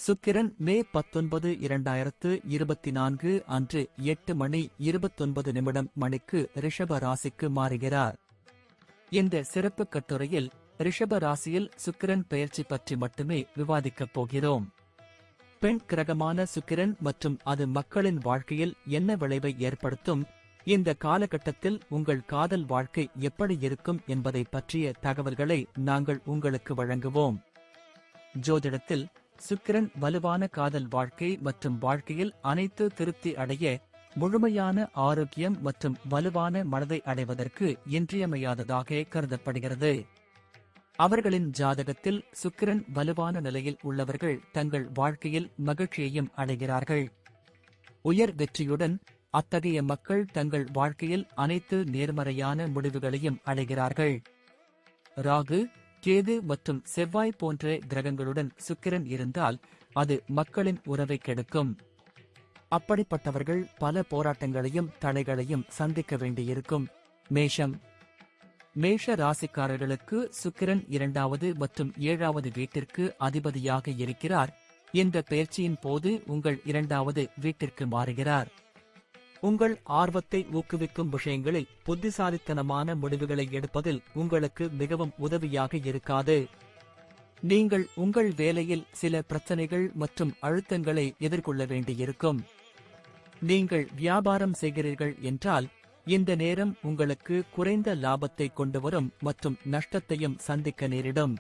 சுக்கிரன் மே 19 2024 அன்று 8:29 மணிக்கு ரிஷப ராசிக்கு மாறுகிறார். இந்த சிறப்பு கட்டுரையில் ரிஷப ராசியில் சுக்கிரன் பெயர்ச்சி பற்றி மட்டுமே விவாதிக்கப் போகிறோம். பெண் கிரகமான சுக்கிரன் மற்றும் அது மக்களின் வாழ்க்கையில் என்ன விளைவை ஏற்படுத்தும், இந்த காலகட்டத்தில் உங்கள் காதல் வாழ்க்கை எப்படி இருக்கும் என்பதை பற்றிய தகவல்களை நாங்கள் உங்களுக்கு வழங்குவோம். ஜோதிடத்தில் சுக்கிரன் வலுவான காதல் வாழ்க்கை மற்றும் வாழ்க்கையில் அனைத்து திருப்தி அடைய, முழுமையான ஆரோக்கியம் மற்றும் வலுவான மனதை அடைவதற்கு இன்றியமையாததாக கருதப்படுகிறது. அவர்களின் ஜாதகத்தில் சுக்கிரன் வலுவான நிலையில் உள்ளவர்கள் தங்கள் வாழ்க்கையில் மகிழ்ச்சியையும் அடைகிறார்கள். உயர் வெற்றியுடன் அத்தகைய மக்கள் தங்கள் வாழ்க்கையில் அனைத்து நேர்மறையான முடிவுகளையும் அடைகிறார்கள். ராகு, கேது மற்றும் செவ்வாய் போன்ற கிரகங்களுடன் சுக்கிரன் இருந்தால் அது மக்களின் உறவை கெடுக்கும். அப்படிப்பட்டவர்கள் பல போராட்டங்களையும் தடைகளையும் சந்திக்க வேண்டியிருக்கும். மேஷம். மேஷ ராசிக்காரர்களுக்கு சுக்கிரன் 2வது மற்றும் 7வது வீட்டிற்கு அதிபதியாக இருக்கிறார். இந்த பெயர்ச்சியின் போது உங்கள் 2வது வீட்டிற்கு மாறுகிறார். உங்கள் ஆர்வத்தை ஊக்குவிக்கும் விஷயங்களில் புத்திசாலித்தனமான முடிவுகளை எடுப்பதில் உங்களுக்கு மிகவும் உதவியாக இருக்காது. நீங்கள் உங்கள் வேலையில் சில பிரச்சனைகள் மற்றும் அழுத்தங்களை எதிர்கொள்ள வேண்டியிருக்கும். நீங்கள் வியாபாரம் செய்கிறீர்கள் என்றால் இந்த நேரம் உங்களுக்கு குறைந்த லாபத்தை கொண்டுவரும் மற்றும் நஷ்டத்தையும் சந்திக்க நேரிடும்.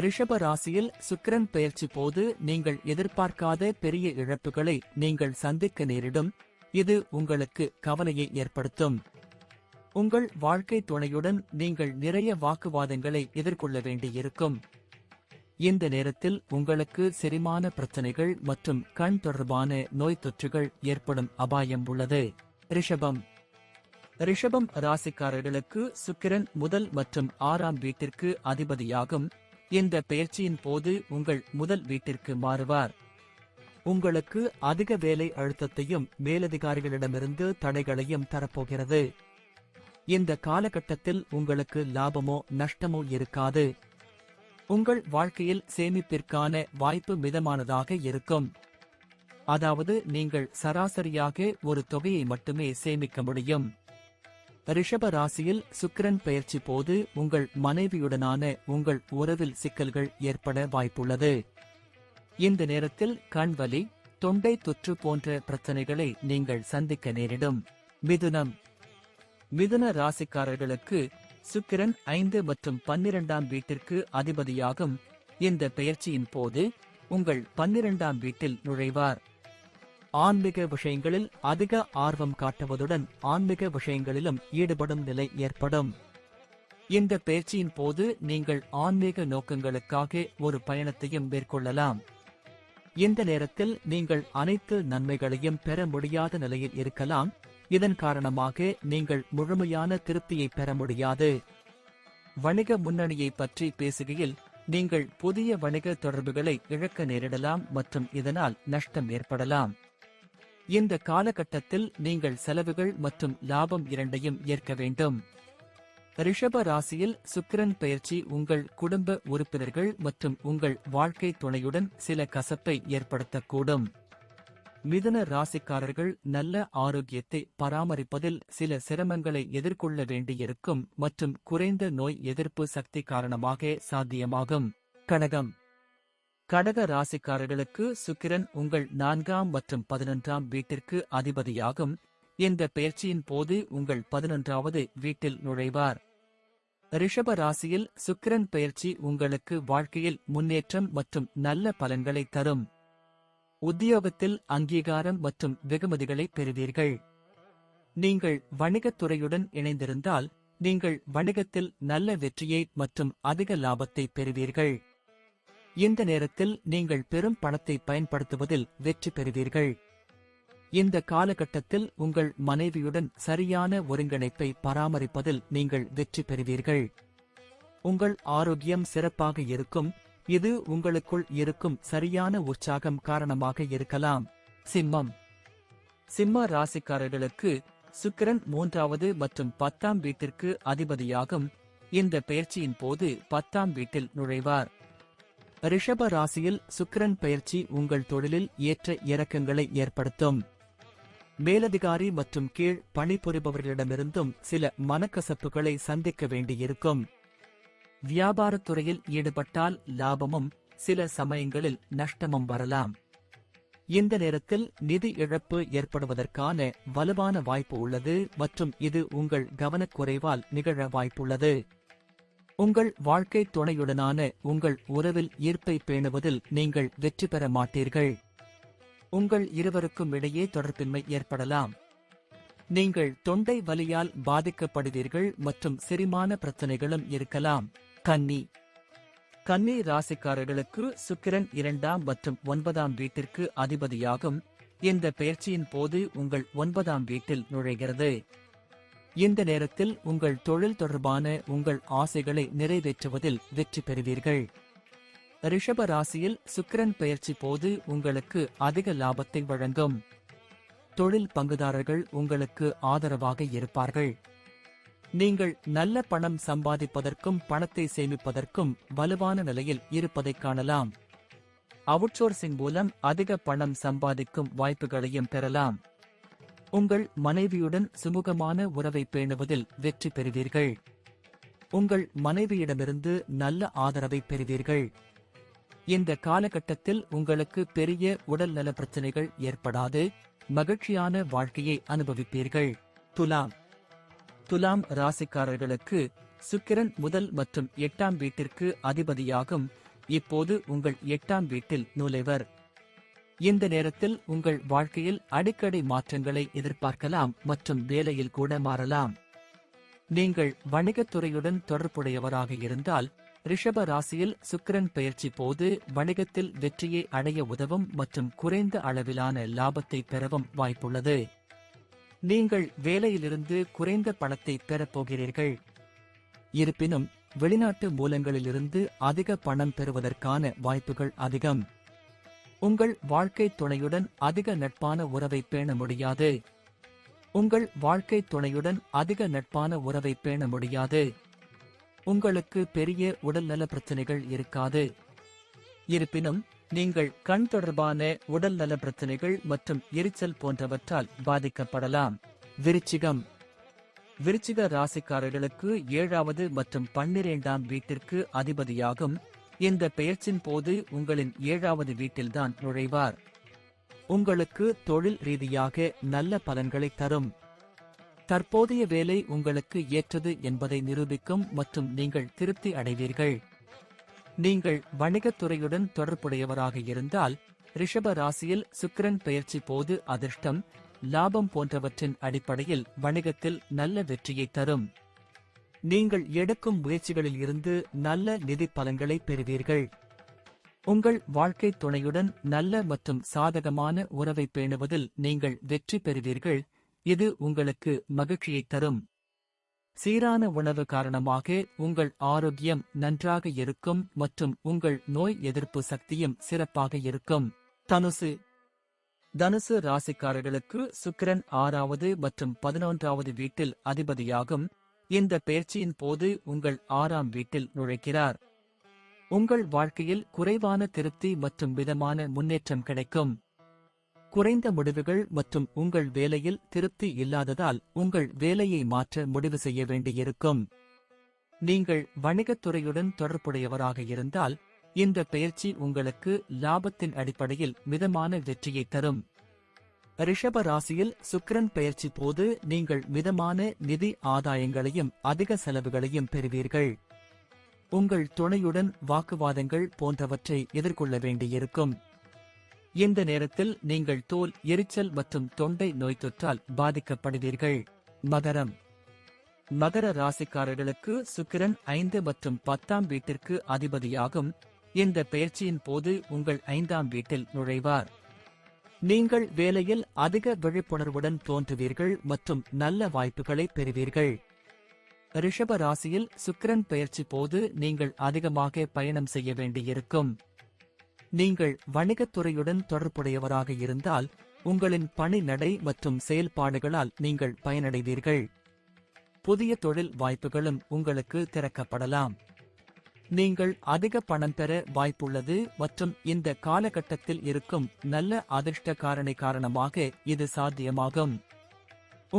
ரிஷப ராசியில் சுக்கிரன் பெயர்ச்சி போது நீங்கள் எதிர்பார்க்காத பெரிய இழப்புகளை நீங்கள் சந்திக்க நேரிடும். இது உங்களுக்கு கவலையை ஏற்படுத்தும். உங்கள் வாழ்க்கை துணையுடன் நீங்கள் நிறைய வாக்குவாதங்களை எதிர்கொள்ள வேண்டியிருக்கும். இந்த நேரத்தில் உங்களுக்கு செரிமான பிரச்சனைகள் மற்றும் கண் தொடர்பான நோய் தொற்றுகள் ஏற்படும் அபாயம் உள்ளது. ரிஷபம். ரிஷபம் ராசிக்காரர்களுக்கு சுக்கிரன் முதல் மற்றும் 6ஆம் வீட்டிற்கு அதிபதியாகும். இந்த பெயர்ச்சியின் போது உங்கள் முதல் வீட்டிற்கு மாறுவார். உங்களுக்கு அதிக வேலை அழுத்தத்தையும் மேலதிகாரிகளிடமிருந்து தடைகளையும் தரப்போகிறது. இந்த காலகட்டத்தில் உங்களுக்கு லாபமோ நஷ்டமோ இருக்காது. உங்கள் வாழ்க்கையில் சேமிப்பிற்கான வாய்ப்பு மிதமானதாக இருக்கும். அதாவது நீங்கள் சராசரியாக ஒரு தொகையை மட்டுமே சேமிக்க முடியும். ரிஷப ராசியில் சுக்கிரன் பெயர்ச்சி போது உங்கள் மனைவியுடனான உங்கள் உறவில் சிக்கல்கள் ஏற்பட வாய்ப்புள்ளது. இந்த நேரத்தில் கண்வலி, தொண்டை தொற்று போன்ற பிரச்சனைகளை நீங்கள் சந்திக்க நேரிடும். மிதுனம். மிதுன ராசிக்காரர்களுக்கு சுக்கிரன் 5 மற்றும் 12ஆம் வீட்டிற்கு அதிபதியாகும். இந்த பெயர்ச்சியின் போது உங்கள் 12ஆம் வீட்டில் நுழைவார். ஆன்மீக விஷயங்களில் அதிக ஆர்வம் காட்டுவதுடன் ஆன்மீக விஷயங்களிலும் ஈடுபடும் நிலை ஏற்படும். இந்த பெயர்ச்சியின் போது நீங்கள் ஆன்மீக நோக்கங்களுக்காக ஒரு பயணத்தையும் மேற்கொள்ளலாம். இந்த நேரத்தில் நீங்கள் அனைத்து நன்மைகளையும் பெற முடியாத நிலையில் இருக்கலாம். இதன் காரணமாக நீங்கள் முழுமையான திருப்தியை பெற முடியாது. வணிக முன்னணியை பற்றி பேசுகையில் நீங்கள் புதிய வணிக தொடர்புகளை இழக்க நேரிடலாம் மற்றும் இதனால் நஷ்டம் ஏற்படலாம். இந்த காலகட்டத்தில் நீங்கள் செலவுகள் மற்றும் லாபம் இரண்டையும் ஏற்க வேண்டும். ரிஷப ராசியில் சுக்கிரன் பெயர்ச்சி உங்கள் குடும்ப உறுப்பினர்கள் மற்றும் உங்கள் வாழ்க்கை துணையுடன் சில கசப்பை ஏற்படுத்தக்கூடும். மிதுன ராசிக்காரர்கள் நல்ல ஆரோக்கியத்தை பராமரிப்பதில் சில சிரமங்களை எதிர்கொள்ள வேண்டியிருக்கும் மற்றும் குறைந்த நோய் எதிர்ப்பு சக்தி காரணமாக சாத்தியமாகும். கடகம். கடக ராசிக்காரர்களுக்கு சுக்கிரன் உங்கள் 4ஆம் மற்றும் 11ஆம் வீட்டிற்கு அதிபதியாகும். இந்த பெயர்ச்சியின் போது உங்கள் 11வது வீட்டில் நுழைவார். ரிஷப ராசியில் சுக்கிரன் பெயர்ச்சி உங்களுக்கு வாழ்க்கையில் முன்னேற்றம் மற்றும் நல்ல பலன்களை தரும். உத்தியோகத்தில் அங்கீகாரம் மற்றும் வெகுமதிகளை பெறுவீர்கள். நீங்கள் வணிகத் துறையுடன் இணைந்திருந்தால் நீங்கள் வணிகத்தில் நல்ல வெற்றியை மற்றும் அதிக லாபத்தை பெறுவீர்கள். இந்த நேரத்தில் நீங்கள் பெரும் பணத்தை பயன்படுத்துவதில் வெற்றி பெறுவீர்கள். இந்த காலகட்டத்தில் உங்கள் மனைவியுடன் சரியான ஒருங்கிணைப்பை பராமரிப்பதில் நீங்கள் வெற்றி பெறுவீர்கள். உங்கள் ஆரோக்கியம் சிறப்பாக இருக்கும். இது உங்களுக்குள் இருக்கும் சரியான உற்சாகம் காரணமாக இருக்கலாம். சிம்மம். சிம்ம ராசிக்காரர்களுக்கு சுக்கிரன் 3வது மற்றும் 10ஆம் வீட்டிற்கு அதிபதியாகும். இந்த பெயர்ச்சியின் போது 10ஆம் வீட்டில் நுழைவார். ரிஷப ராசியில் சுக்கிரன் பெயர்ச்சி உங்கள் தொழிலில் ஏற்ற இறக்கங்களை ஏற்படுத்தும். மேலதிகாரி மற்றும் கீழ் பணிபுரிபவர்களிடமிருந்தும் சில மனக்கசப்புகளை சந்திக்க வேண்டியிருக்கும். வியாபாரத்துறையில் ஈடுபட்டால் லாபமும் சில சமயங்களில் நஷ்டமும் வரலாம். இந்த நேரத்தில் நிதி இழப்பு ஏற்படுவதற்கான வலுவான வாய்ப்பு உள்ளது மற்றும் இது உங்கள் கவனக்குறைவால் நிகழ வாய்ப்புள்ளது. உங்கள் வாழ்க்கை துணையுடனான உங்கள் உறவில் ஈர்ப்பை பேணுவதில் நீங்கள் வெற்றி பெற மாட்டீர்கள். உங்கள் இருவருக்கும் இடையே தொடர்பின்மை ஏற்படலாம். நீங்கள் தொண்டை வலியால் பாதிக்கப்படுவீர்கள் மற்றும் செரிமான பிரச்சனைகளும் இருக்கலாம். கன்னி ராசிக்காரர்களுக்கு சுக்கிரன் 2ஆம் மற்றும் 9ஆம் வீட்டிற்கு அதிபதியாகும். இந்த பெயர்ச்சியின் போது உங்கள் 9ஆம் வீட்டில் நுழைகிறது. இந்த நேரத்தில் உங்கள் தொழில் தொடர்பான உங்கள் ஆசைகளை நிறைவேற்றுவதில் வெற்றி பெறுவீர்கள். ரிஷப ராசியில் சுக்கிரன் பெயர்ச்சி போது உங்களுக்கு அதிக லாபத்தை வழங்கும். தொழில் பங்குதாரர்கள் உங்களுக்கு ஆதரவாக இருப்பார்கள். நீங்கள் நல்ல பணம் சம்பாதிப்பதற்கும் பணத்தை சேமிப்பதற்கும் வலுவான நிலையில் இருப்பதைக் காணலாம். அவுட்சோர்சிங் மூலம் அதிக பணம் சம்பாதிக்கும் வாய்ப்புகளையும் பெறலாம். உங்கள் மனைவியுடன் சுமூகமான உறவை பேணுவதில் வெற்றி பெறுவீர்கள். உங்கள் மனைவியிடமிருந்து நல்ல ஆதரவை பெறுவீர்கள். இந்த காலகட்டத்தில் உங்களுக்கு பெரிய உடல்நல பிரச்சனைகள் ஏற்படாது. மகிழ்ச்சியான வாழ்க்கையை அனுபவிப்பீர்கள். துலாம் ராசிக்காரர்களுக்கு சுக்கிரன் முதல் மற்றும் 8ஆம் வீட்டிற்கு அதிபதியாகும். இப்போது உங்கள் 8ஆம் வீட்டில் நுழைவர். இந்த நேரத்தில் உங்கள் வாழ்க்கையில் அடிக்கடி மாற்றங்களை எதிர்பார்க்கலாம் மற்றும் வேலையில் கூட மாறலாம். நீங்கள் வணிகத்துறையுடன் தொடர்புடையவராக இருந்தால் ரிஷப ராசியில் சுக்கிரன் பெயர்ச்சி போது வணிகத்தில் வெற்றியை அடைய உதவும் மற்றும் குறைந்த அளவிலான லாபத்தை பெறவும் வாய்ப்புள்ளது. நீங்கள் வேலையிலிருந்து குறைந்த பணத்தை பெறப்போகிறீர்கள். இருப்பினும் வெளிநாட்டு மூலங்களிலிருந்து அதிக பணம் பெறுவதற்கான வாய்ப்புகள் அதிகம். உங்கள் வாழ்க்கை துணையுடன் அதிக நட்பான உறவை பேண முடியாது. உங்களுக்கு பெரிய உடல்நல பிரச்சனைகள் இருக்காது. இருப்பினும் நீங்கள் கண் தொடர்பான உடல்நல பிரச்சனைகள் மற்றும் எரிச்சல் போன்றவற்றால் பாதிக்கப்படலாம். விருச்சிக ராசிக்காரர்களுக்கு 7வது மற்றும் 12ஆம் வீட்டிற்கு அதிபதியாகும். இந்த பெயர்ச்சியின் போது உங்களின் 7வது வீட்டில்தான் நுழைவார். உங்களுக்கு தொழில் ரீதியாக நல்ல பலன்களை தரும். தற்போதைய வேலை உங்களுக்கு ஏற்றது என்பதை நிரூபிக்கும் மற்றும் நீங்கள் திருப்தி அடைவீர்கள். நீங்கள் வணிகத்துறையுடன் தொடர்புடையவராக இருந்தால் ரிஷப ராசியில் சுக்கிரன் பெயர்ச்சி போது அதிர்ஷ்டம், லாபம் போன்றவற்றின் அடிப்படையில் வணிகத்தில் நல்ல வெற்றியை தரும். நீங்கள் எடுக்கும் முயற்சிகளில் இருந்து நல்ல நிதி பலன்களை பெறுவீர்கள். உங்கள் வாழ்க்கை துணையுடன் நல்ல மற்றும் சாதகமான உறவை பேணுவதில் நீங்கள் வெற்றி பெறுவீர்கள். இது உங்களுக்கு மகிழ்ச்சியை தரும். சீரான உணவு காரணமாக உங்கள் ஆரோக்கியம் நன்றாக இருக்கும் மற்றும் உங்கள் நோய் எதிர்ப்பு சக்தியும் சிறப்பாக இருக்கும். தனுசு ராசிக்காரர்களுக்கு சுக்கிரன் 6வது மற்றும் 11வது வீட்டில் அதிபதியாகும். இந்த பெயர்ச்சியின் போது உங்கள் 6ஆம் வீட்டில் நுழைக்கிறார். உங்கள் வாழ்க்கையில் குறைவான திருப்தி மற்றும் மிதமான முன்னேற்றம் கிடைக்கும். குறைந்த முடிவுகள் மற்றும் உங்கள் வேலையில் திருப்தி இல்லாததால் உங்கள் வேலையை மாற்ற முடிவு செய்ய வேண்டியிருக்கும். நீங்கள் வணிகத்துறையுடன் தொடர்புடையவராக இருந்தால் இந்த பெயர்ச்சி உங்களுக்கு லாபத்தின் அடிப்படையில் மிதமான வெற்றியை தரும். ரிஷப ராசியில் சுக்கிரன் பெயர்ச்சி போது நீங்கள் மிதமான நிதி ஆதாயங்களையும் அதிக செலவுகளையும் பெறுவீர்கள். உங்கள் துணையுடன் வாக்குவாதங்கள் போன்றவற்றை எதிர்கொள்ள வேண்டியிருக்கும். இந்த நேரத்தில் நீங்கள் தோல் எரிச்சல் மற்றும் தொண்டை நோய் தொற்றால் பாதிக்கப்படுவீர்கள். மகர ராசிக்காரர்களுக்கு சுக்கிரன் 5 மற்றும் 10ஆம் வீட்டிற்கு அதிபதியாகும். இந்த பெயர்ச்சியின் போது உங்கள் 5ஆம் வீட்டில் நுழைவார். நீங்கள் வேலையில் அதிக விழிப்புணர்வுடன் தோன்றுவீர்கள் மற்றும் நல்ல வாய்ப்புகளை பெறுவீர்கள். ரிஷப ராசியில் சுக்கிரன் பெயர்ச்சி போது நீங்கள் அதிகமாக பயணம் செய்ய வேண்டியிருக்கும். நீங்கள் வணிகத்துறையுடன் தொடர்புடையவராக இருந்தால் உங்களின் பணி நடை மற்றும் செயல்பாடுகளால் நீங்கள் பயனடைவீர்கள். புதிய தொழில் வாய்ப்புகளும் உங்களுக்கு திறக்கப்படலாம். நீங்கள் அதிக பணம் பெற வாய்ப்புள்ளது மற்றும் இந்த காலகட்டத்தில் இருக்கும் நல்ல அதிர்ஷ்ட காரணி காரணமாக இது சாத்தியமாகும்.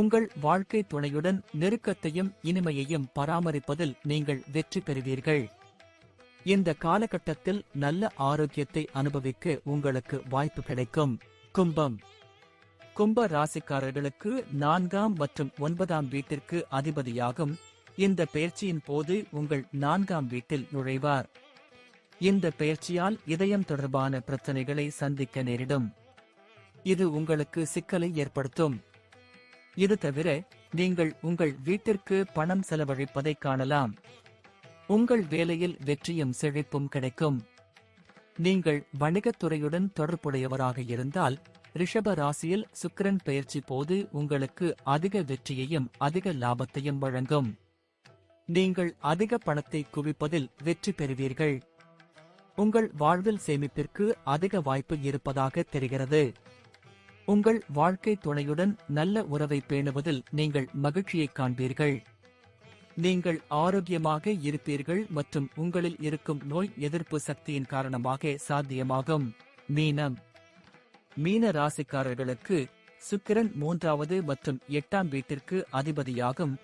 உங்கள் வாழ்க்கை துணையுடன் நெருக்கத்தையும் இனிமையையும் பராமரிப்பதில் நீங்கள் வெற்றி பெறுவீர்கள். இந்த காலகட்டத்தில் நல்ல ஆரோக்கியத்தை அனுபவிக்க உங்களுக்கு வாய்ப்பு கிடைக்கும். கும்பம். கும்ப ராசிக்காரர்களுக்கு 4ஆம் மற்றும் 9ஆம் வீட்டிற்கு அதிபதியாகும் இந்த பெயர்ச்சியின் போது உங்கள் 4ஆம் வீட்டில் நுழைவார். இந்த பெயர்ச்சியால் இதயம் தொடர்பான பிரச்சனைகளை சந்திக்க நேரிடும். இது உங்களுக்கு சிக்கலை ஏற்படுத்தும். இது தவிர நீங்கள் உங்கள் வீட்டிற்கு பணம் செலவழிப்பதை காணலாம். உங்கள் வேலையில் வெற்றியும் செழிப்பும் கிடைக்கும். நீங்கள் வணிகத்துறையுடன் தொடர்புடையவராக இருந்தால் ரிஷப ராசியில் சுக்கிரன் பெயர்ச்சி போது உங்களுக்கு அதிக வெற்றியையும் அதிக லாபத்தையும் வழங்கும். நீங்கள் அதிக பணத்தை குவிப்பதில் வெற்றி பெறுவீர்கள். உங்கள் வாழ்வில் சேமிப்பிற்கு அதிக வாய்ப்பு இருப்பதாக தெரிகிறது. உங்கள் வாழ்க்கை துணையுடன் நல்ல உறவை பேணுவதில் நீங்கள் மகிழ்ச்சியை காண்பீர்கள். நீங்கள் ஆரோக்கியமாக இருப்பீர்கள் மற்றும் உங்களில் இருக்கும் நோய் எதிர்ப்பு சக்தியின் காரணமாக சாத்தியமாகும். மீனம். மீன ராசிக்காரர்களுக்கு சுக்கிரன் 3வது மற்றும் 8ஆம் வீட்டிற்கு அதிபதியாகும்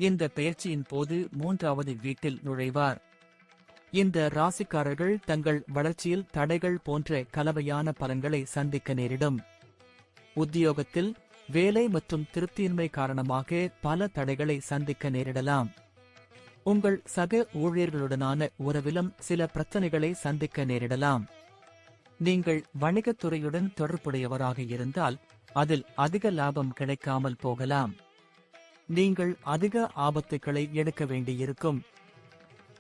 இந்த பெயர்ச்சியின் போது 3வது வீட்டில் நுழைவார். இந்த ராசிக்காரர்கள் தங்கள் வளர்ச்சியில் தடைகள் போன்ற கலவையான பலன்களை சந்திக்க நேரிடும். உத்தியோகத்தில் வேலை மற்றும் திருப்தியின்மை காரணமாக பல தடைகளை சந்திக்க நேரிடலாம். உங்கள் சக ஊழியர்களுடனான உறவிலும் சில பிரச்சனைகளை சந்திக்க நேரிடலாம். நீங்கள் வணிகத்துறையுடன் தொடர்புடையவராக இருந்தால் அதில் அதிக லாபம் கிடைக்காமல் போகலாம். நீங்கள் அதிக ஆபத்துக்களை எடுக்க வேண்டியிருக்கும்.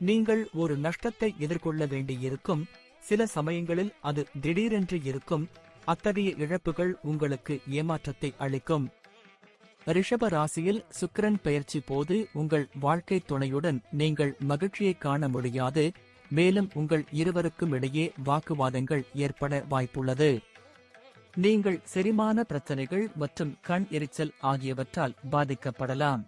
நீங்கள் ஒரு நஷ்டத்தை எதிர்கொள்ள வேண்டியிருக்கும். சில சமயங்களில் அது திடீரென்று இருக்கும். அத்தகைய இழப்புகள் உங்களுக்கு ஏமாற்றத்தை அளிக்கும். ரிஷப ராசியில் சுக்கிரன் பெயர்ச்சி போது உங்கள் வாழ்க்கை துணையுடன் நீங்கள் மகிழ்ச்சியை காண முடியாது. மேலும் உங்கள் இருவருக்கும் இடையே வாக்குவாதங்கள் ஏற்பட வாய்ப்புள்ளது. நீங்கள் செரிமான பிரச்சனைகள் மற்றும் கண் எரிச்சல் ஆகியவற்றால் பாதிக்கப்படலாம்.